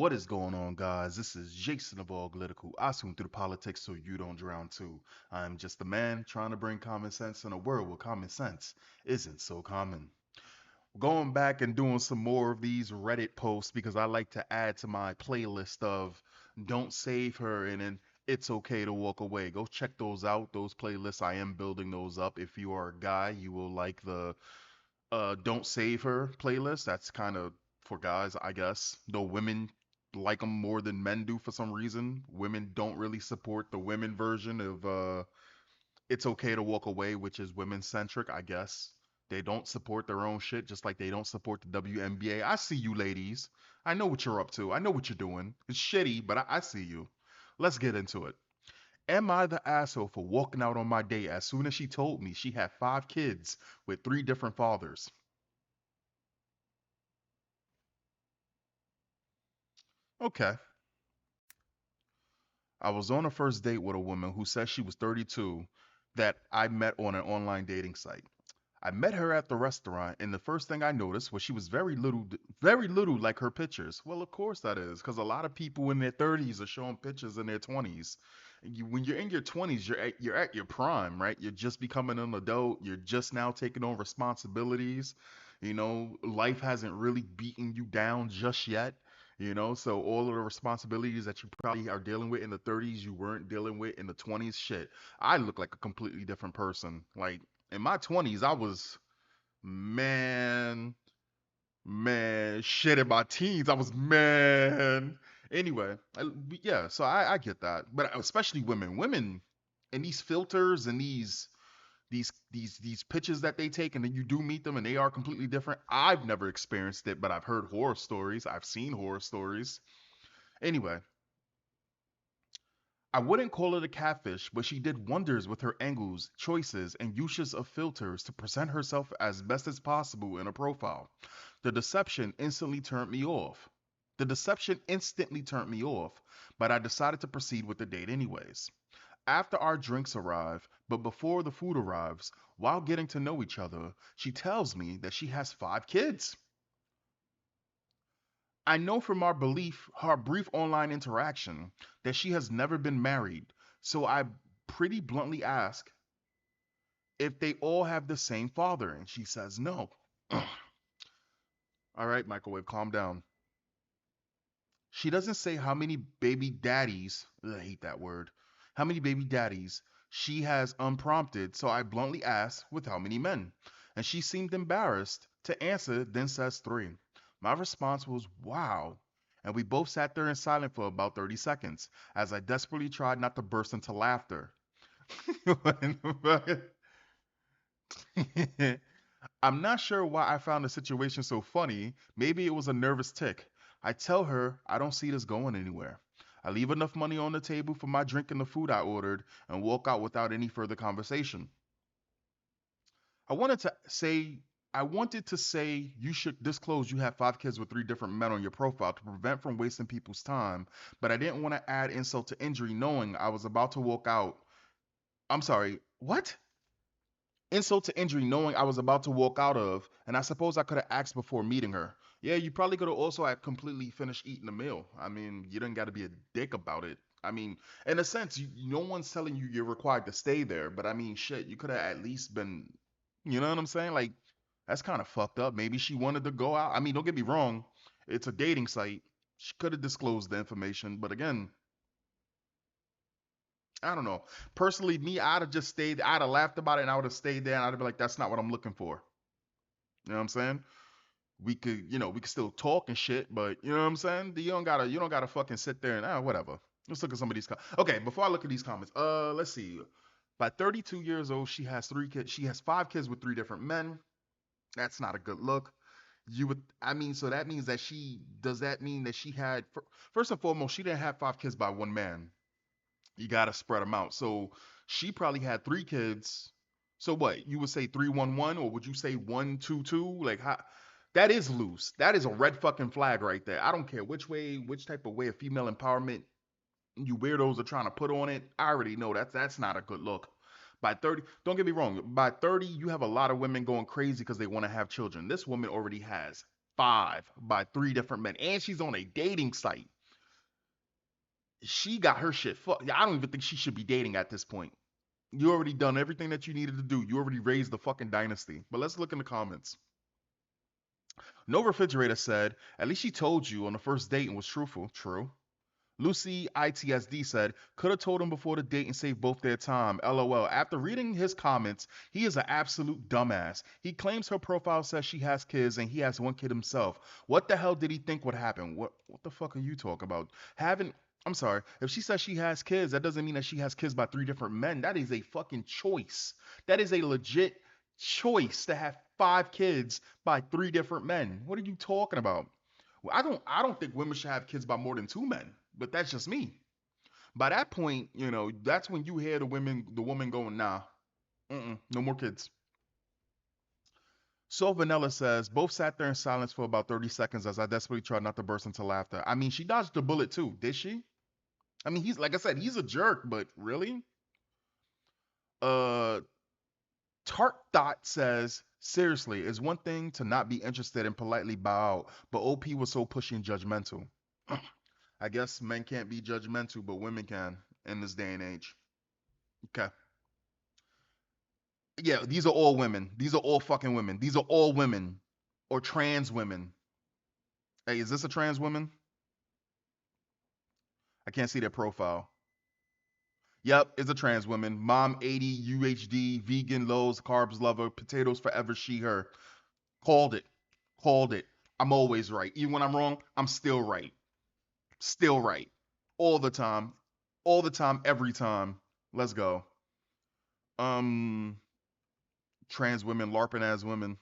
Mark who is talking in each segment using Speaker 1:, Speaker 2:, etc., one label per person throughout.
Speaker 1: What is going on, guys? This is Jason of Auglitical. I swim through the politics so you don't drown too. I'm just a man trying to bring common sense in a world where common sense isn't so common. Going back and doing some more of these Reddit posts because I like to add to my playlist of Don't Save Her and then It's Okay to Walk Away. Go check those out. Those playlists, I am building those up. If you are a guy, you will like the Don't Save Her playlist. That's kind of for guys, I guess. Though women like them more than men do for some reason. Women don't really support the women version of It's Okay to Walk Away, which is women centric, I guess. They don't support their own shit, just like they don't support the WNBA. I see you, ladies. I know what you're up to. I know what you're doing. It's shitty, but I see you. Let's get into it. Am I the asshole for walking out on my date as soon as she told me she had 5 kids with 3 different fathers? Okay. I was on a first date with a woman who said she was 32 that I met on an online dating site. I met her at the restaurant, and the first thing I noticed was she was very little like her pictures. Well, of course that is, because a lot of people in their 30s are showing pictures in their 20s. When you're in your 20s, you're at your prime, right? You're just becoming an adult. You're just now taking on responsibilities. Life hasn't really beaten you down just yet. So all of the responsibilities that you probably are dealing with in the 30s, you weren't dealing with in the 20s. Shit, I look like a completely different person. Like in my 20s, I was, man, shit. In my teens, I was, man. Anyway, yeah, so I get that. But especially women. Women and these filters and these pitches that they take, and then you do meet them and they are completely different. I've never experienced it, but I've heard horror stories. I've seen horror stories. Anyway, I wouldn't call it a catfish, but she did wonders with her angles, choices, and uses of filters to present herself as best as possible in a profile. The deception instantly turned me off. The deception instantly turned me off, but I decided to proceed with the date anyways. After our drinks arrive, but before the food arrives, while getting to know each other, she tells me that she has 5 kids. I know from our brief online interaction, that she has never been married, so I pretty bluntly ask if they all have the same father, and she says no. All right, microwave, calm down. She doesn't say how many baby daddies, ugh, I hate that word, how many baby daddies she has unprompted, so I bluntly asked with how many men. And she seemed embarrassed to answer, then says 3. My response was, wow. And we both sat there in silence for about 30 seconds as I desperately tried not to burst into laughter. I'm not sure why I found the situation so funny. Maybe it was a nervous tick. I tell her I don't see this going anywhere. I leave enough money on the table for my drink and the food I ordered and walk out without any further conversation. I wanted to say I wanted to say you should disclose you have 5 kids with 3 different men on your profile to prevent from wasting people's time, but I didn't want to add insult to injury knowing I was about to walk out. I'm sorry, what? Insult to injury knowing I was about to walk out of, and I suppose I could have asked before meeting her. Yeah, you probably could have also had completely finished eating the meal. I mean, you didn't got to be a dick about it. I mean, in a sense, no one's telling you you're required to stay there, but I mean, shit, you could have at least been, you know what I'm saying? Like, that's kind of fucked up. Maybe she wanted to go out. I mean, don't get me wrong, it's a dating site. She could have disclosed the information, but again, I don't know. Personally, me, I'd have just stayed. I'd have laughed about it, and I would have stayed there, and I'd be like, "That's not what I'm looking for." You know what I'm saying? We could still talk and shit, but you know what I'm saying? You don't gotta fucking sit there and whatever. Let's look at some of these. Okay, before I look at these comments, let's see. By 32 years old, she has 3 kids. She has 5 kids with 3 different men. That's not a good look. I mean, so that means that does that mean that she had, first and foremost, she didn't have 5 kids by one man. You got to spread them out. So she probably had 3 kids. So what? You would say 311, or would you say 122? Like how? That is loose. That is a red fucking flag right there. I don't care which type of way of female empowerment you weirdos are trying to put on it. I already know that's not a good look. By 30, don't get me wrong. By 30, you have a lot of women going crazy because they want to have children. This woman already has 5 by 3 different men, and she's on a dating site. She got her shit fucked. I don't even think she should be dating at this point. You already done everything that you needed to do. You already raised the fucking dynasty. But let's look in the comments. No Refrigerator said, at least she told you on the first date and was truthful. True. Lucy ITSD said, could have told him before the date and saved both their time. LOL. After reading his comments, he is an absolute dumbass. He claims her profile says she has kids and he has one kid himself. What the hell did he think would happen? What the fuck are you talking about? Having I'm sorry. If she says she has kids, that doesn't mean that she has kids by three different men. That is a fucking choice. That is a legit choice to have five kids by three different men. What are you talking about? Well, I don't think women should have kids by more than two men, but that's just me. By that point, that's when you hear the woman going, nah, no more kids. So Vanilla says, both sat there in silence for about 30 seconds as I desperately tried not to burst into laughter. I mean, she dodged the bullet too, did she? I mean, he's like I said, he's a jerk, but really? Uh Tart Dot says, seriously, it's one thing to not be interested and politely bow out, but OP was so pushy and judgmental. I guess men can't be judgmental, but women can in this day and age. Okay. Yeah, these are all women. These are all fucking women. These are all women or trans women. Hey, is this a trans woman? I can't see their profile. Yep, it's a trans woman. Mom 80, UHD, vegan, lows, carbs lover, potatoes forever, she, her. Called it. Called it. I'm always right. Even when I'm wrong, I'm still right. Still right. All the time. All the time, every time. Let's go. Um, Trans women, LARPing as women.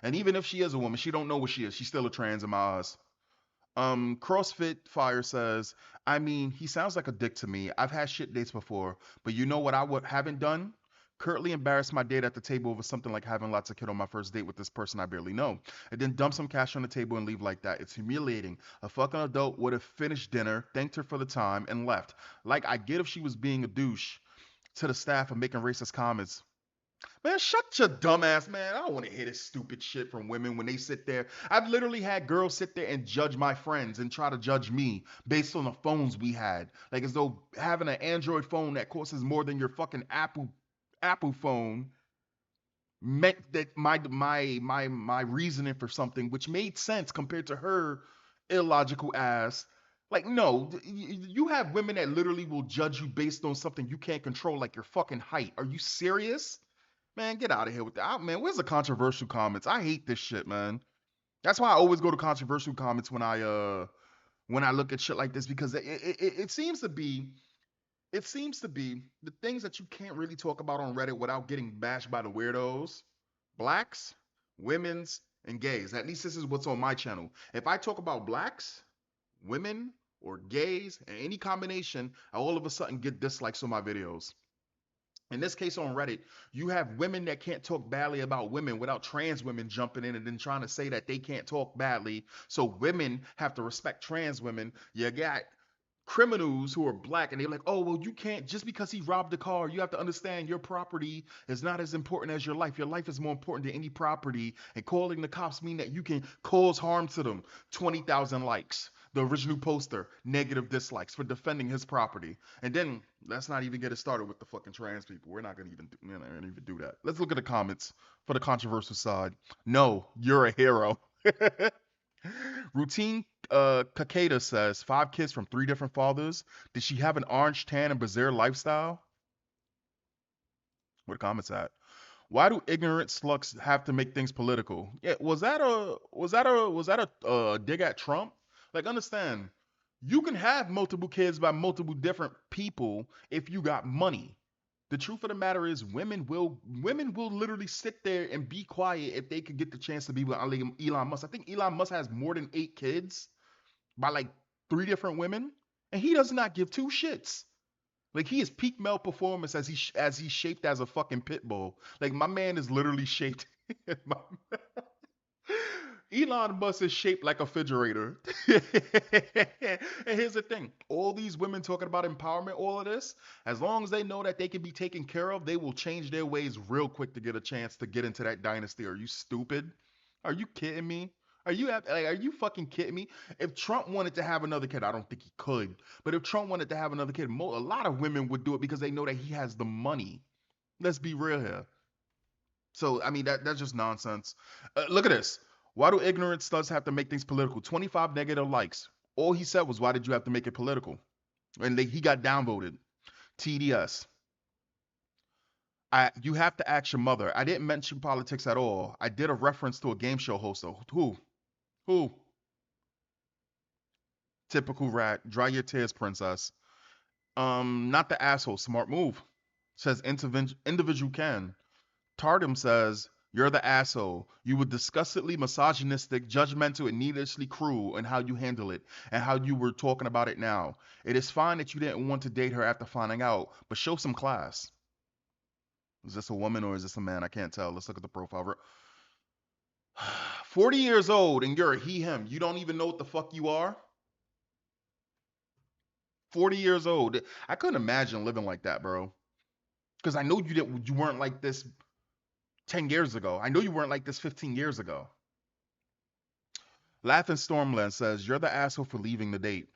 Speaker 1: And even if she is a woman, she don't know what she is. She's still a trans in my eyes. CrossFit Fire says, I mean, he sounds like a dick to me. I've had shit dates before, but you know what haven't done? Currently embarrass my date at the table over something like having lots of kid on my first date with this person I barely know. And then dump some cash on the table and leave like that. It's humiliating. A fucking adult would have finished dinner, thanked her for the time, and left. Like, I get if she was being a douche to the staff and making racist comments. Man, shut your dumb ass, man. I don't want to hear this stupid shit from women when they sit there. I've literally had girls sit there and judge my friends and try to judge me based on the phones we had. Like as though having an Android phone that costs more than your fucking Apple phone meant that my reasoning for something which made sense compared to her illogical ass. Like no, you have women that literally will judge you based on something you can't control, like your fucking height. Are you serious? Man, get out of here with that. Man, where's the controversial comments? I hate this shit, man. That's why I always go to controversial comments when I look at shit like this because it seems to be the things that you can't really talk about on Reddit without getting bashed by the weirdos. Blacks, women's, and gays. At least this is what's on my channel. If I talk about blacks, women, or gays, and any combination, I all of a sudden get dislikes on my videos. In this case on Reddit, you have women that can't talk badly about women without trans women jumping in and then trying to say that they can't talk badly. So women have to respect trans women. You got criminals who are black and they're like, oh, well, you can't, just because he robbed a car, you have to understand your property is not as important as your life. Your life is more important than any property. And calling the cops mean that you can cause harm to them. 20,000 likes. The original poster, negative dislikes for defending his property. And then let's not even get it started with the fucking trans people. We're not gonna even do that. Let's look at the comments for the controversial side. No, you're a hero. Routine Kakeda says, five kids from three different fathers. Did she have an orange tan and bizarre lifestyle? Where the comments at? Why do ignorant slugs have to make things political? Yeah, was that a dig at Trump? Like, understand, you can have multiple kids by multiple different people if you got money. The truth of the matter is, women will literally sit there and be quiet if they could get the chance to be with Elon Musk. I think Elon Musk has more than 8 kids by like three different women, and he does not give two shits. Like he is peak male performance as he's shaped as a fucking pit bull. Like my man is literally shaped. my, Elon Musk is shaped like a refrigerator. And here's the thing: all these women talking about empowerment, all of this, as long as they know that they can be taken care of, they will change their ways real quick to get a chance to get into that dynasty. Are you stupid? Are you kidding me? Are you fucking kidding me? If Trump wanted to have another kid, I don't think he could. But if Trump wanted to have another kid, a lot of women would do it because they know that he has the money. Let's be real here. So I mean that's just nonsense. Look at this. Why do ignorant studs have to make things political? 25 negative likes. All he said was, "Why did you have to make it political?" And he got downvoted. TDS. You have to ask your mother. I didn't mention politics at all. I did a reference to a game show host. Though. Who? Typical rat. Dry your tears, princess. Not the asshole. Smart move. Says individual can. Tardum says, "You're the asshole. You were disgustingly misogynistic, judgmental, and needlessly cruel in how you handle it and how you were talking about it now. It is fine that you didn't want to date her after finding out, but show some class." Is this a woman or is this a man? I can't tell. Let's look at the profile. 40 years old and you're a he, him. You don't even know what the fuck you are? 40 years old. I couldn't imagine living like that, bro. Because I know you weren't like this 10 years ago. I know you weren't like this 15 years ago. Laughing Stormland says, "You're the asshole for leaving the date.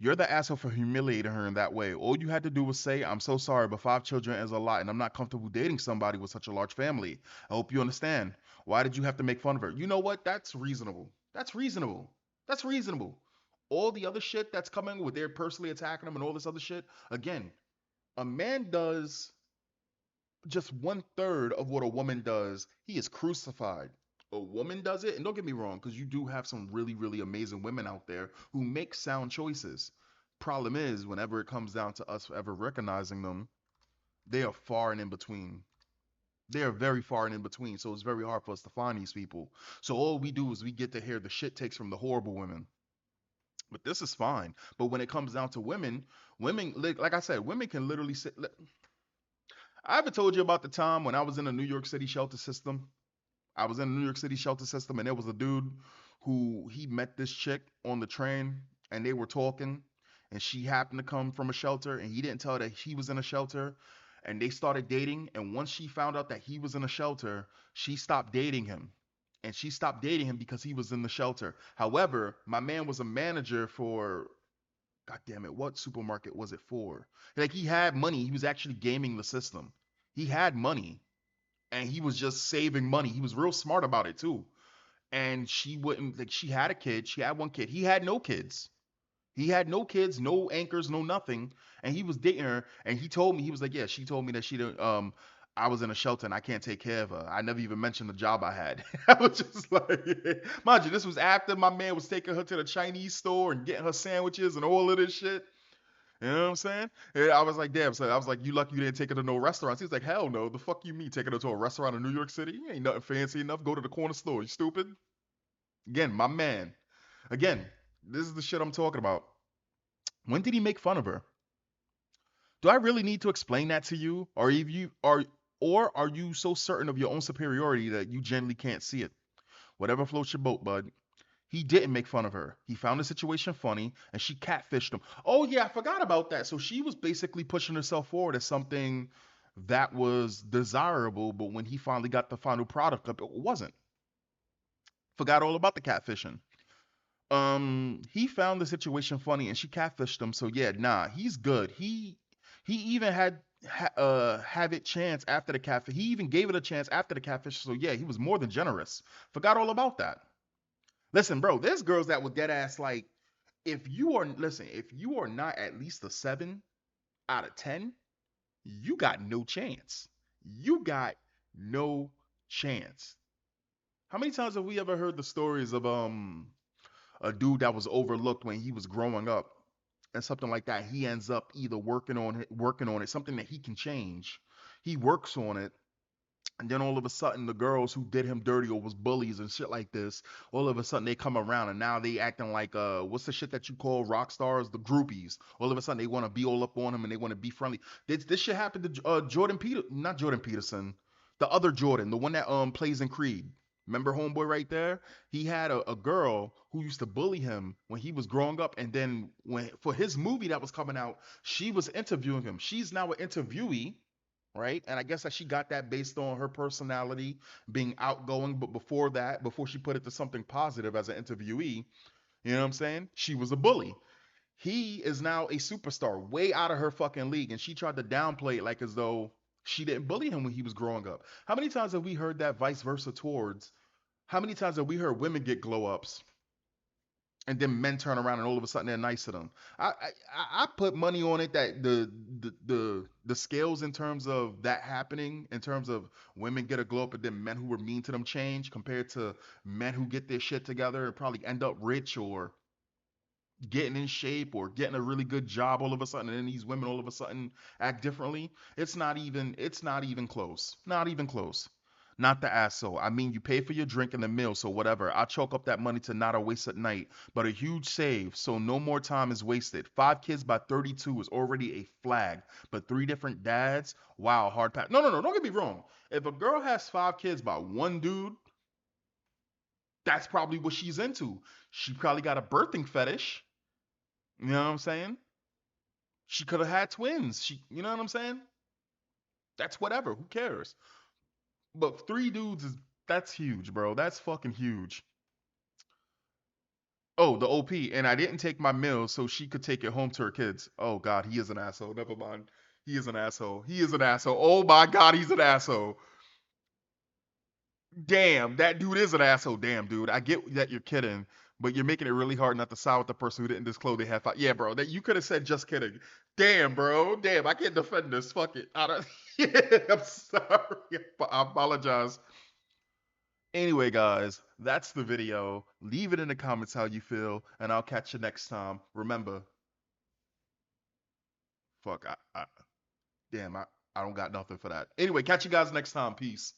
Speaker 1: You're the asshole for humiliating her in that way. All you had to do was say, 'I'm so sorry, but 5 children is a lot, and I'm not comfortable dating somebody with such a large family.' I hope you understand. Why did you have to make fun of her?" You know what? That's reasonable. That's reasonable. That's reasonable. All the other shit that's coming with they're personally attacking them and all this other shit. Again, a man does just 1/3 of what a woman does. He is crucified. A woman does it, and don't get me wrong, because you do have some really, really amazing women out there who make sound choices. Problem is, whenever it comes down to us ever recognizing them, they are far and in between. They are very far and in between, so it's very hard for us to find these people. So all we do is we get to hear the shit takes from the horrible women. But this is fine. But when it comes down to women, women, like I said, women can literally sit. I haven't told you about the time when I was in a New York City shelter system. I was in a New York City shelter system, and there was a dude who he met this chick on the train, and they were talking, and she happened to come from a shelter, and he didn't tell her that he was in a shelter, and they started dating. And once she found out that he was in a shelter, she stopped dating him, and she stopped dating him because he was in the shelter. However, my man was a manager for. God damn it, what supermarket was it for? Like he had money. He was actually gaming the system. He had money and he was just saving money. He was real smart about it too. And she wouldn't like she had a kid. She had one kid. He had no kids. He had no kids, no anchors, no nothing. And he was dating her. And he told me he was like, yeah, she told me that she didn't. I was in a shelter and I can't take care of her. I never even mentioned the job I had. I was just like, mind you, this was after my man was taking her to the Chinese store and getting her sandwiches and all of this shit. You know what I'm saying? And I was like, damn. So I was like, you lucky you didn't take her to no restaurants. He's like, hell no. The fuck you mean taking her to a restaurant in New York City? Ain't nothing fancy enough. Go to the corner store. You stupid? Again, my man. Again, this is the shit I'm talking about. When did he make fun of her? Do I really need to explain that to you? Or are you so certain of your own superiority that you generally can't see it? Whatever floats your boat, bud. He didn't make fun of her. He found the situation funny and she catfished him. Oh, yeah, I forgot about that. So she was basically pushing herself forward as something that was desirable, but when he finally got the final product up, it wasn't. Forgot all about the catfishing. He found the situation funny and she catfished him. So yeah, nah, he's good. He even have it chance after the catfish. He even gave it a chance after the catfish. So yeah, he was more than generous. Forgot all about that. Listen, bro, there's girls that would dead ass like if you are not at least a 7 out of 10, you got no chance. You got no chance. How many times have we ever heard the stories of a dude that was overlooked when he was growing up and something like that? He ends up either working on it, something that he can change. He works on it, and then all of a sudden, the girls who did him dirty or was bullies and shit like this, all of a sudden they come around and now they acting like what's the shit that you call rock stars? The groupies. All of a sudden they want to be all up on him and they want to be friendly. This shit happened to not Jordan Peterson, the other Jordan, the one that plays in Creed. Remember homeboy right there? He had a girl who used to bully him when he was growing up, and then when for his movie that was coming out, she was interviewing him. She's now an interviewee right? And I guess that she got that based on her personality, being outgoing. But before that, before she put it to something positive as an interviewee, you know what I'm saying? She was a bully. He is now a superstar, way out of her fucking league, and she tried to downplay it like as though she didn't bully him when he was growing up. How many times have we heard that vice versa towards? How many times have we heard women get glow ups and then men turn around and all of a sudden they're nice to them? I put money on it that the scales in terms of that happening, in terms of women get a glow up and then men who were mean to them change, compared to men who get their shit together and probably end up rich or getting in shape or getting a really good job all of a sudden, and then these women all of a sudden act differently. It's not even close. Not even close. Not the asshole. I mean, you pay for your drink and the meal, so whatever. I chalk up that money to not a waste at night, but a huge save, so no more time is wasted. 5 kids by 32 is already a flag, but three different dads, wow, hard pass. No, no, no, don't get me wrong. If a girl has 5 kids by one dude, that's probably what she's into. She probably got a birthing fetish. You know what I'm saying? She could have had twins. You know what I'm saying? That's whatever. Who cares? But three dudes is that's huge, bro. That's fucking huge. Oh, the OP, and I didn't take my meal so she could take it home to her kids. Oh God, he is an asshole. Never mind. He is an asshole. He is an asshole. Oh my God, he's an asshole. Damn, that dude is an asshole. Damn, dude. I get that you're kidding, but you're making it really hard not to side with the person who didn't disclose they had five. Yeah, bro. That you could have said just kidding. Damn, bro. Damn, I can't defend this. Fuck it. I don't. Yeah, I'm sorry. I apologize. Anyway, guys, that's the video. Leave it in the comments how you feel, and I'll catch you next time. Remember, fuck, damn, I don't got nothing for that. Anyway, catch you guys next time. Peace.